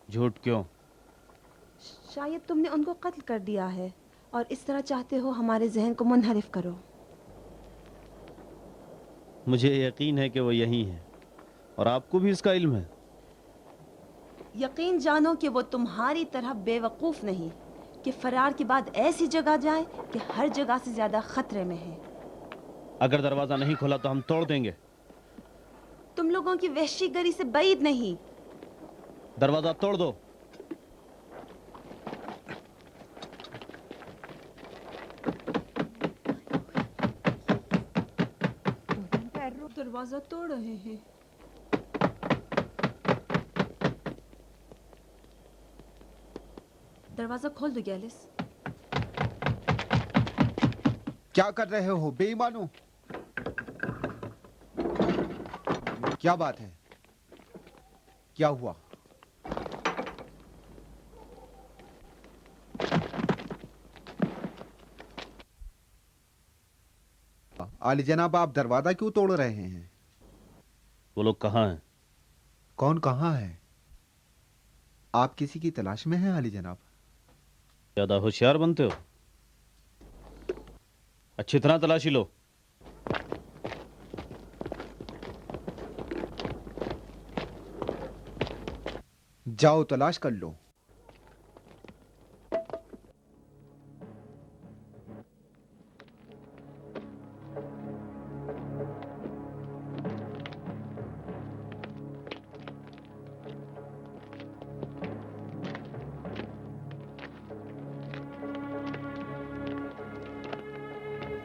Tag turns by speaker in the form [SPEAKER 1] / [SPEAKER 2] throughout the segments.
[SPEAKER 1] झूठ क्यों?
[SPEAKER 2] शायद तुमने उनको कत्ल कर दिया है और इस तरह चाहते हो हमारे जहन को मुनहरिफ करो।
[SPEAKER 1] मुझे यकीन है कि वो यही है और आपको भी इसका इल्म है।
[SPEAKER 2] यकीन जानो कि वो तुम्हारी तरह बेवकूफ़ नहीं कि फरार के बाद ऐसी जगह जाए कि हर जगह से ज्यादा खतरे में है।
[SPEAKER 1] अगर दरवाजा नहीं खोला तो हम तोड़ देंगे।
[SPEAKER 2] तुम लोगों की वहशीगरी से बैद नहीं।
[SPEAKER 1] दरवाजा तोड़ दो।
[SPEAKER 2] दरवाजा तोड़ रहे हैं। दरवाजा खोल दो गैलिस।
[SPEAKER 3] क्या कर रहे हो बेईमानों? क्या बात है? क्या हुआ? आली जनाब, आप दरवाजा क्यों तोड़ रहे हैं?
[SPEAKER 1] वो लोग कहाँ हैं?
[SPEAKER 3] कौन कहाँ है? आप किसी की तलाश में हैं आली जनाब?
[SPEAKER 1] ज्यादा होशियार बनते हो। अच्छी तरह तलाशी लो।
[SPEAKER 3] जाओ तलाश कर लो।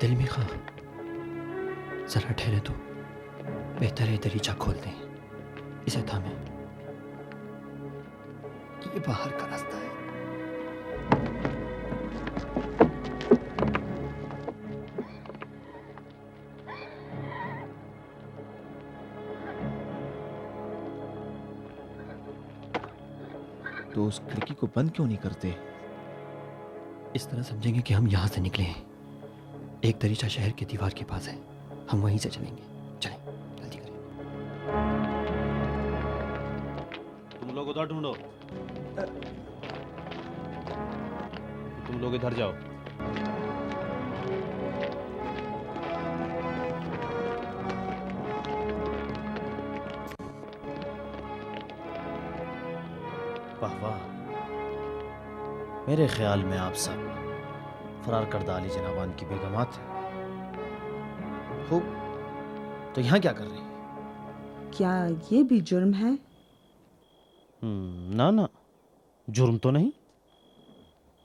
[SPEAKER 4] दिल में खा, जरा ठहरे तो बेहतर है दरीचा खोल दें। इसे थामे, ये बाहर का रास्ता है।
[SPEAKER 5] तो उस खिड़की को बंद क्यों नहीं करते?
[SPEAKER 4] इस तरह समझेंगे कि हम यहां से निकले हैं। एक दरीचा शहर के दीवार के पास है, हम वहीं से चलेंगे। चलें, जल्दी करें।
[SPEAKER 1] तुम लोग उधर ढूंढो। तुम लोग इधर जाओ।
[SPEAKER 5] वाह वाह, मेरे ख्याल में आप सब फरार करदा अली जनाबान की बेगमात हैं। खूब, तो यहाँ क्या कर रही है?
[SPEAKER 2] क्या ये भी जुर्म है?
[SPEAKER 1] ना ना, जुर्म तो नहीं,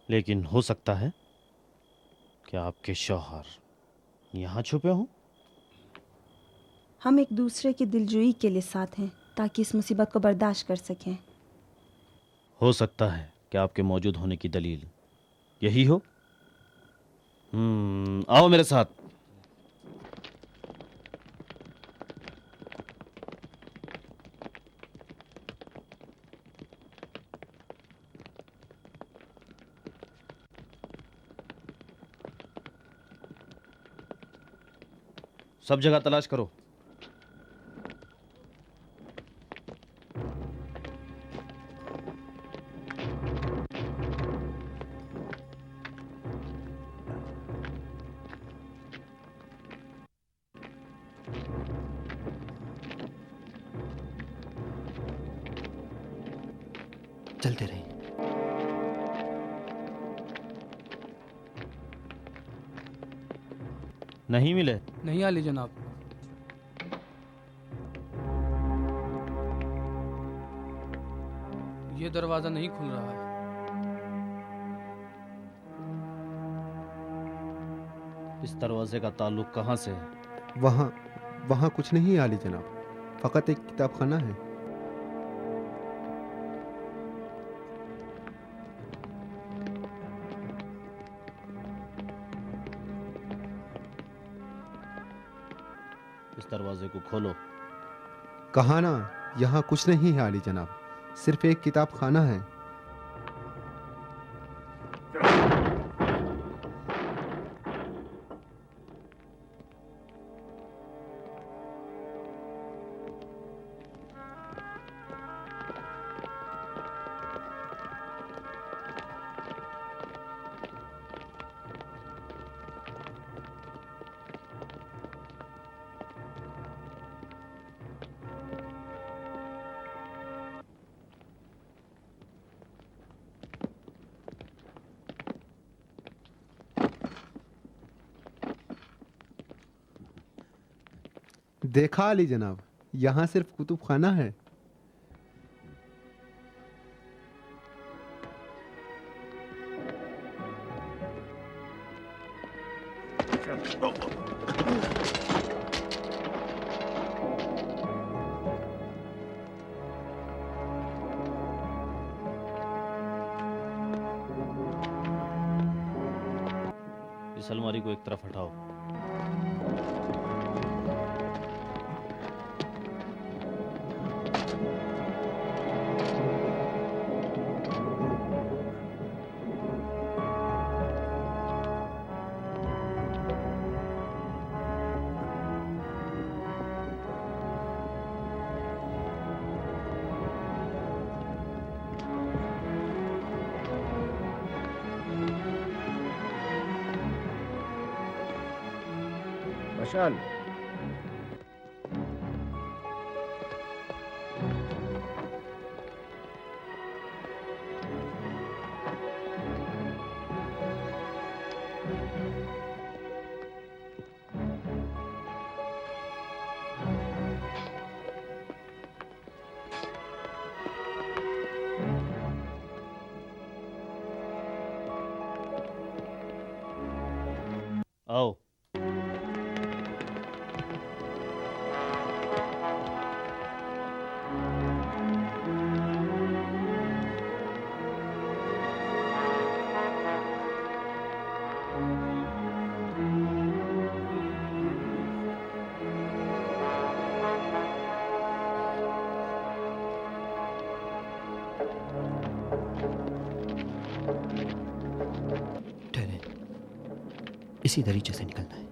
[SPEAKER 1] लेकिन हो सकता है कि आपके शौहर यहाँ छुपे हों।
[SPEAKER 2] हम एक दूसरे की दिलजोई के लिए साथ हैं ताकि इस मुसीबत को बर्दाश्त कर सकें।
[SPEAKER 1] हो सकता है कि आपके मौजूद होने की दलील यही हो। आओ मेरे साथ। सब जगह तलाश करो।
[SPEAKER 4] चलते रहें।
[SPEAKER 1] नहीं मिले?
[SPEAKER 6] नहीं आली जनाब। ये दरवाजा नहीं खुल रहा है।
[SPEAKER 1] इस दरवाजे का ताल्लुक कहाँ से है?
[SPEAKER 3] वहाँ वहाँ कुछ नहीं है आली जनाब, फकत एक किताबखाना है।
[SPEAKER 1] इस दरवाजे को खोलो।
[SPEAKER 3] कहा ना, यहाँ कुछ नहीं है आली जनाब, सिर्फ एक किताबखाना है। देखा अली जनाब, यहाँ सिर्फ कुतुब खाना है।
[SPEAKER 1] इस अलमारी को एक तरफ हटाओ।
[SPEAKER 7] मशाल।
[SPEAKER 1] आओ।
[SPEAKER 4] ठहरे, इसी दरीचे से निकलना है।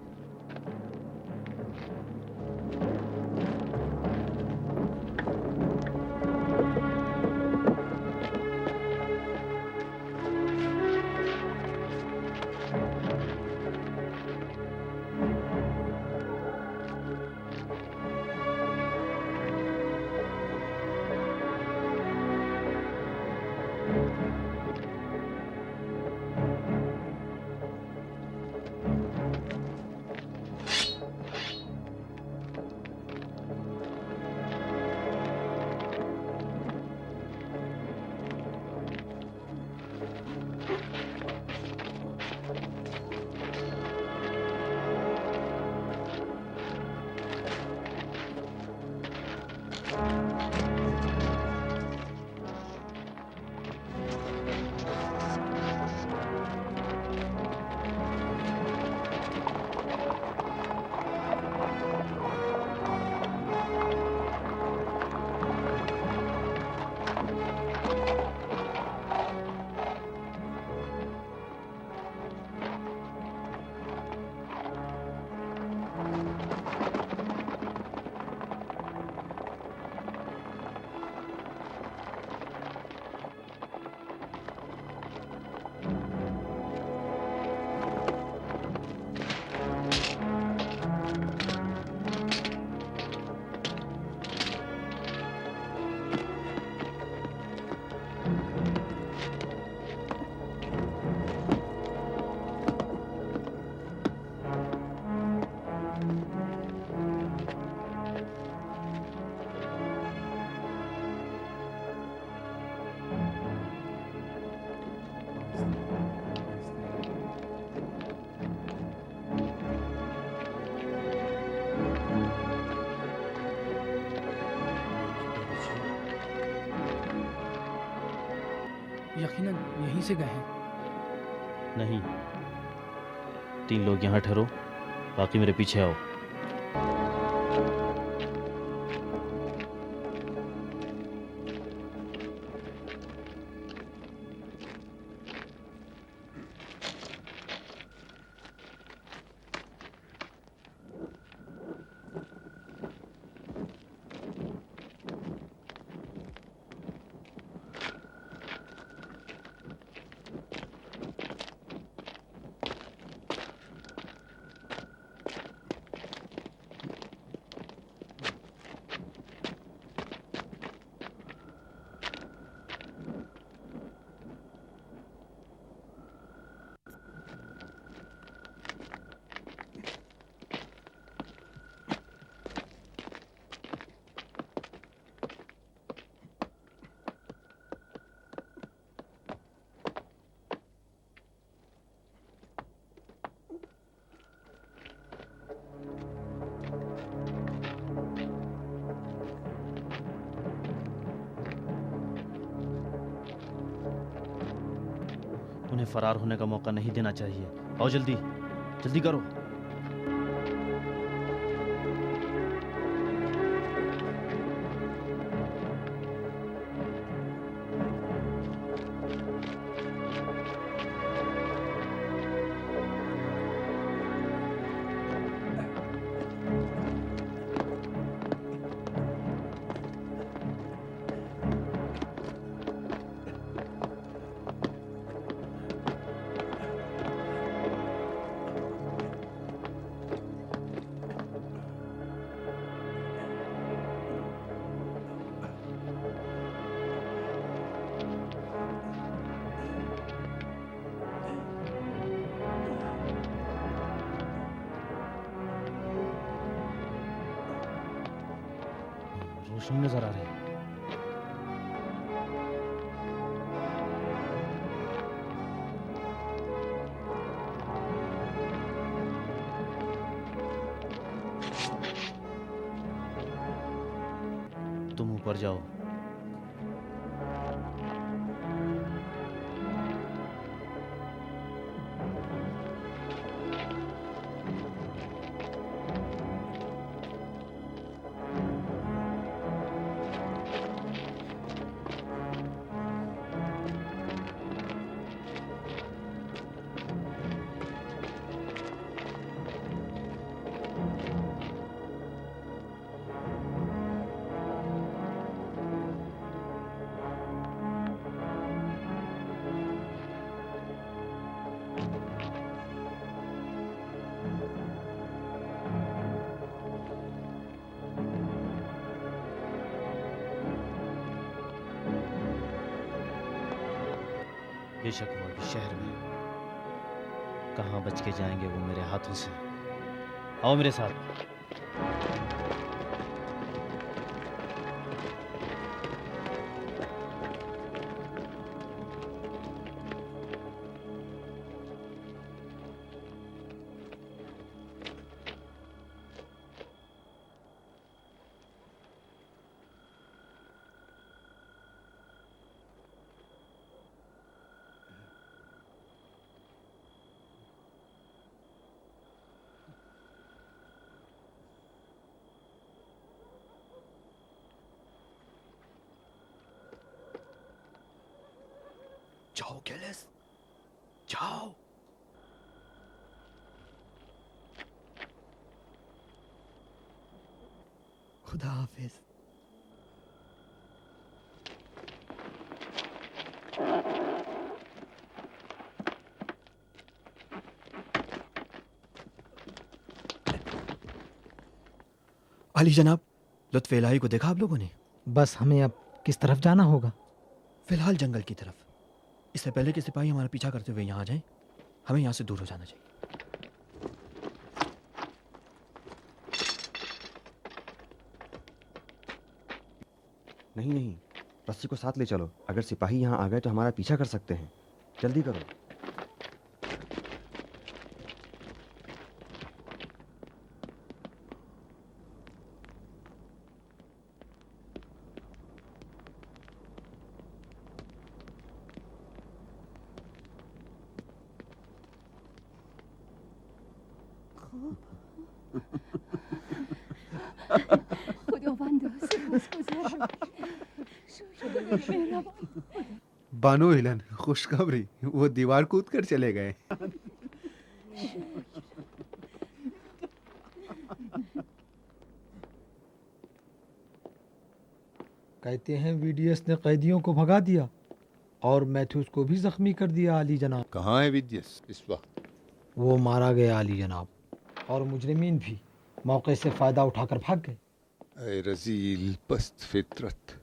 [SPEAKER 6] यकीनन यहीं से गए हैं।
[SPEAKER 1] नहीं, 3 लोग यहाँ ठहरो, बाकी मेरे पीछे आओ। उन्हें फरार होने का मौका नहीं देना चाहिए। आओ जल्दी, जल्दी करो। रोशनी नजर आ रही है। तुम ऊपर जाओ। बेशक वो अभी शहर में, कहाँ बच के जाएंगे वो मेरे हाथों से। आओ मेरे साथ।
[SPEAKER 4] जाओ कैलेस, जाओ। खुदा हाफिज। अली जनाब, लुत्फ़ इलाही को देखा आप लोगों ने?
[SPEAKER 8] बस हमें अब किस तरफ जाना होगा?
[SPEAKER 4] फिलहाल जंगल की तरफ। इससे पहले कि सिपाही हमारा पीछा करते हुए यहाँ आ जाएं, हमें यहाँ से दूर हो जाना चाहिए।
[SPEAKER 9] नहीं नहीं, रस्सी को साथ ले चलो। अगर सिपाही यहाँ आ गए तो हमारा पीछा कर सकते हैं। जल्दी करो।
[SPEAKER 3] बानो हिलन, खुशखबरी, वो दीवार कूद कर चले गए।
[SPEAKER 8] कहते हैं वीडियस ने कैदियों को भगा दिया और मैथ्यूस को भी जख्मी कर दिया अली जनाब।
[SPEAKER 10] कहाँ है विद्यस इस वक्त?
[SPEAKER 8] वो मारा गया अली जनाब, और मुजरिमीन भी मौके से फायदा उठाकर भाग गए।
[SPEAKER 10] ऐ रजील पस्त फितरत।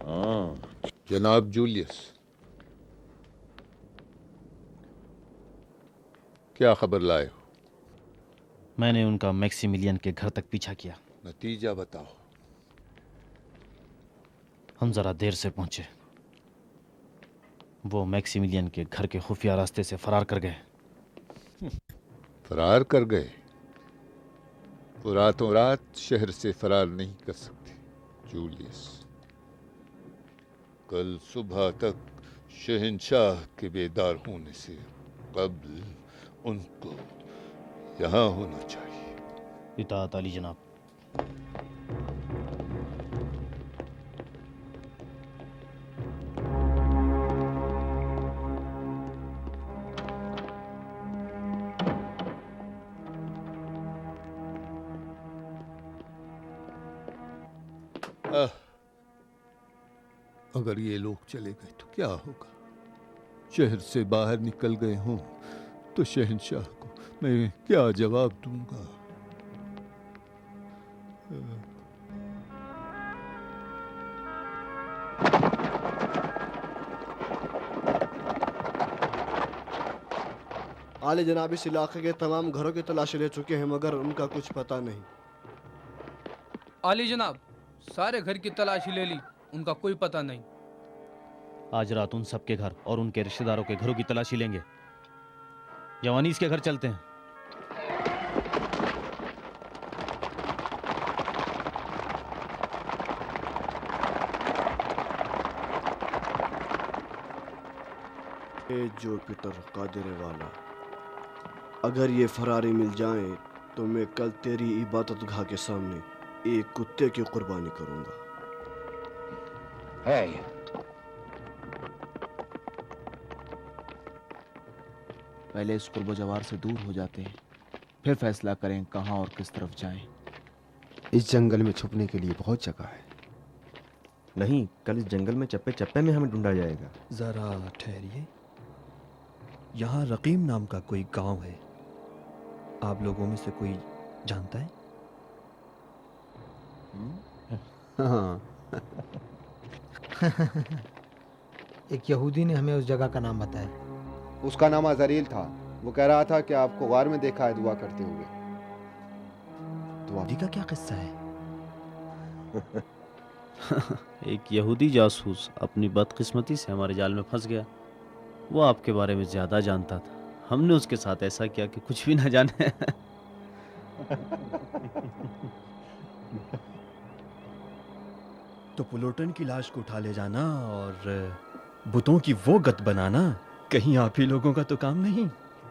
[SPEAKER 10] हाँ, जनाब जूलियस, क्या खबर लाए हो?
[SPEAKER 1] मैंने उनका मैक्सिमिलियन के घर तक पीछा किया।
[SPEAKER 10] नतीजा बताओ।
[SPEAKER 1] हम जरा देर से पहुंचे। वो मैक्सिमिलियन के घर के खुफिया रास्ते से फरार कर गए।
[SPEAKER 10] फरार कर गए? वो रातों रात शहर से फरार नहीं कर सकते जूलियस। कल सुबह तक शहंशाह के बेदार होने से कब्ल उनको यहाँ होना चाहिए।
[SPEAKER 1] इताअत आली जनाब।
[SPEAKER 10] अगर ये लोग चले गए तो क्या होगा? शहर से बाहर निकल गए हों तो शहंशाह को मैं क्या जवाब दूंगा?
[SPEAKER 11] आले जनाब इस इलाके के तमाम घरों की तलाशी ले चुके हैं मगर उनका कुछ पता नहीं।
[SPEAKER 6] आली जनाब सारे घर की तलाशी ले ली, उनका कोई पता नहीं।
[SPEAKER 1] आज रात उन सबके घर और उनके रिश्तेदारों के घरों की तलाशी लेंगे। जवानी इसके घर चलते हैं।
[SPEAKER 11] ए जुपिटर कादिर वाला, अगर ये फरारी मिल जाएं तो मैं कल तेरी इबादतगाह के सामने एक कुत्ते की कुर्बानी करूंगा।
[SPEAKER 7] है
[SPEAKER 12] पहले इस कुर्बो जवार से दूर हो जाते हैं, फिर फैसला करें कहाँ और किस तरफ जाएं।
[SPEAKER 3] इस जंगल में छुपने के लिए बहुत जगह है।
[SPEAKER 9] नहीं, कल इस जंगल में चप्पे चप्पे में हमें ढूंढा जाएगा।
[SPEAKER 4] जरा ठहरिए, यहाँ रकीम नाम का कोई गांव है, आप लोगों में से कोई जानता है?
[SPEAKER 3] हाँ।
[SPEAKER 8] एक यहूदी ने हमें उस जगह का नाम बताया।
[SPEAKER 3] उसका नाम अजरील था। वो कह रहा था कि आपको गार में देखा है दुआ करते हुए।
[SPEAKER 4] दुआ का क्या किस्सा है?
[SPEAKER 1] एक यहूदी जासूस अपनी बदकिस्मती से हमारे जाल में फंस गया। वो आपके बारे में ज्यादा जानता था। हमने उसके साथ ऐसा किया कि कुछ भी ना जाने।
[SPEAKER 4] तो पुलोटन की लाश को उठा ले जाना और बुतों की वो गत बनाना कहीं आप ही लोगों का तो काम नहीं?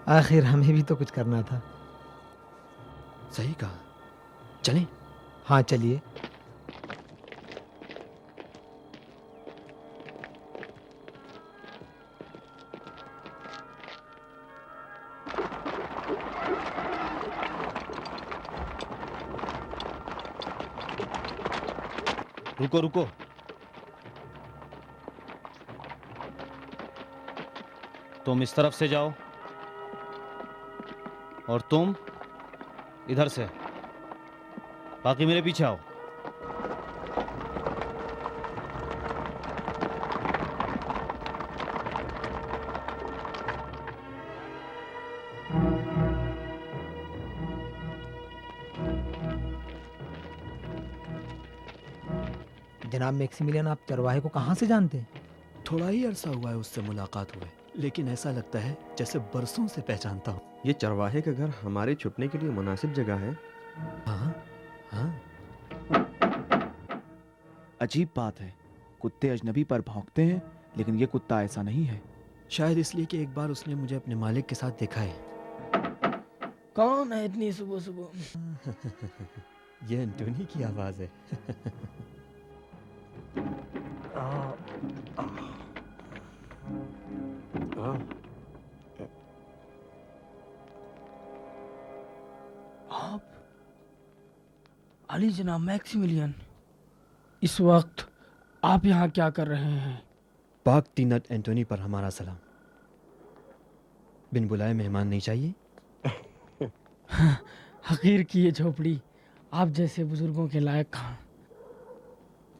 [SPEAKER 8] आखिर हमें भी तो कुछ करना था।
[SPEAKER 4] सही कहा, चलें?
[SPEAKER 8] हाँ चलिए।
[SPEAKER 1] रुको रुको, तुम इस तरफ से जाओ और तुम इधर से, बाकी मेरे पीछे आओ।
[SPEAKER 8] जनाब मैक्सिमिलियन, आप चरवाहे को कहाँ से जानते हैं?
[SPEAKER 4] थोड़ा ही अरसा हुआ है उससे मुलाकात हुए, लेकिन ऐसा लगता है जैसे बरसों से पहचानता हूँ।
[SPEAKER 9] ये चरवाहे का घर हमारे छुपने के लिए मुनासिब जगह है।
[SPEAKER 4] हाँ हाँ।
[SPEAKER 12] अजीब बात है, कुत्ते अजनबी पर भौंकते हैं लेकिन ये कुत्ता ऐसा नहीं है।
[SPEAKER 4] शायद इसलिए कि एक बार उसने मुझे अपने मालिक के साथ देखा है।
[SPEAKER 6] कौन है इतनी सुबह सुबह?
[SPEAKER 4] ये एंटोनी की आवाज है।
[SPEAKER 6] आप अली जनाब मैक्सिमिलियन, इस वक्त आप यहाँ क्या कर रहे हैं?
[SPEAKER 4] पाक तीनत एंटोनी पर हमारा सलाम। बिन बुलाए मेहमान नहीं चाहिए।
[SPEAKER 6] हकीर की ये झोपड़ी आप जैसे बुजुर्गों के लायक कहाँ।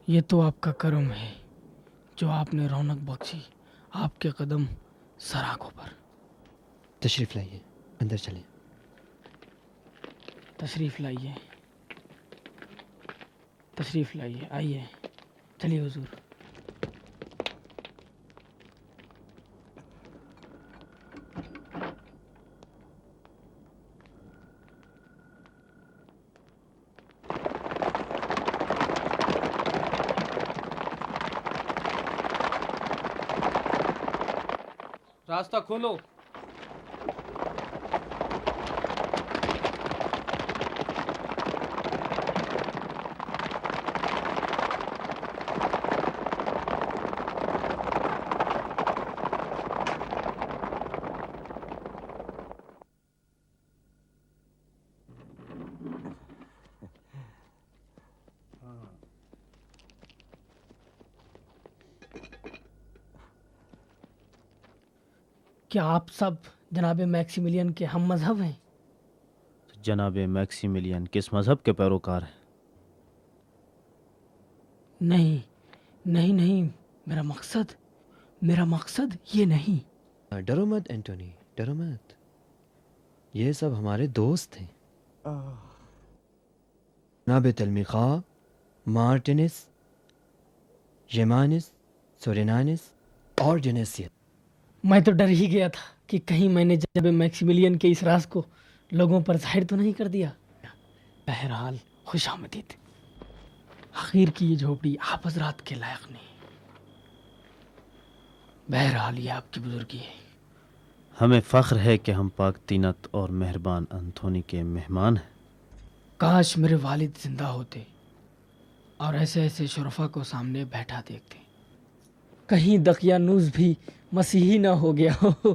[SPEAKER 6] ये तो आपका करम है जो आपने रौनक बख्शी आपके कदम सराखों पर।
[SPEAKER 4] तशरीफ लाइए, अंदर चलें।
[SPEAKER 6] तशरीफ लाइए, तशरीफ लाइए, आइए, चलिए हुजूर। रास्ता खोलो। क्या आप सब जनाब मैक्सिमिलियन के हम मजहब हैं?
[SPEAKER 1] जनाब मैक्सिमिलियन किस मजहब के पैरोकार हैं?
[SPEAKER 6] नहीं नहीं नहीं, मेरा मकसद ये नहीं।
[SPEAKER 4] डरो मत एंटोनी, डरो मत। ये सब हमारे दोस्त हैं। जनाब तलमिखा, मार्टिनिस, जेमानिस, सोरेनानिस और जेनेसियस।
[SPEAKER 6] मैं तो डर ही गया था कि कहीं मैंने जनाब मैक्सिमिलियन के इस राज को लोगों पर जाहिर तो नहीं कर दिया। बहरहाल खुशामदीद। आखिर की ये झोपड़ी आप हजरात के लायक नहीं। बहरहाल ये आपकी बुजुर्गी है।
[SPEAKER 1] हमें फ़ख्र है कि हम पाक तीनत और मेहरबान अंथोनी के मेहमान हैं।
[SPEAKER 6] काश मेरे वालिद जिंदा होते और ऐसे ऐसे शुरफा को सामने बैठा देखते। कहीं दकियानूस भी मसीही ना हो गया हो।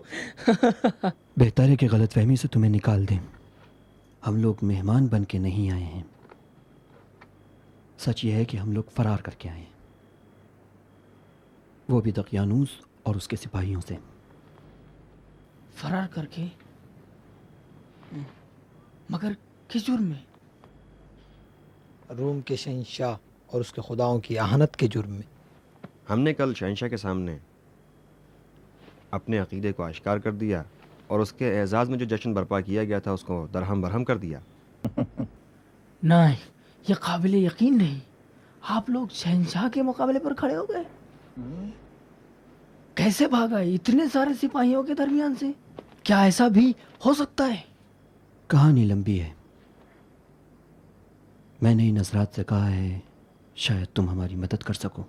[SPEAKER 4] बेहतर है कि गलतफहमी से तुम्हें निकाल दें। हम लोग मेहमान बन के नहीं आए हैं। सच यह है कि हम लोग फरार करके आए हैं, वो भी दकियानूस और उसके सिपाहियों से।
[SPEAKER 6] फरार करके? मगर किस जुर्म में?
[SPEAKER 8] रूम के शहंशाह और उसके खुदाओं की आहनत के जुर्म में।
[SPEAKER 9] हमने कल शहंशाह के सामने अपने अकीदे को आश्कार कर दिया और उसके एजाज़ में जो जश्न बर्पा किया गया था उसको दरहम बरहम कर दिया।
[SPEAKER 6] नहीं, ये काबिल यकीन नहीं। आप लोग शहंशाह के मुकाबले पर खड़े हो गए। कैसे भागा इतने सारे सिपाहियों के दरमियान से? क्या ऐसा भी हो सकता है?
[SPEAKER 4] कहानी लंबी है। मैंने इन हज़रात से कहा है शायद तुम हमारी मदद कर सको।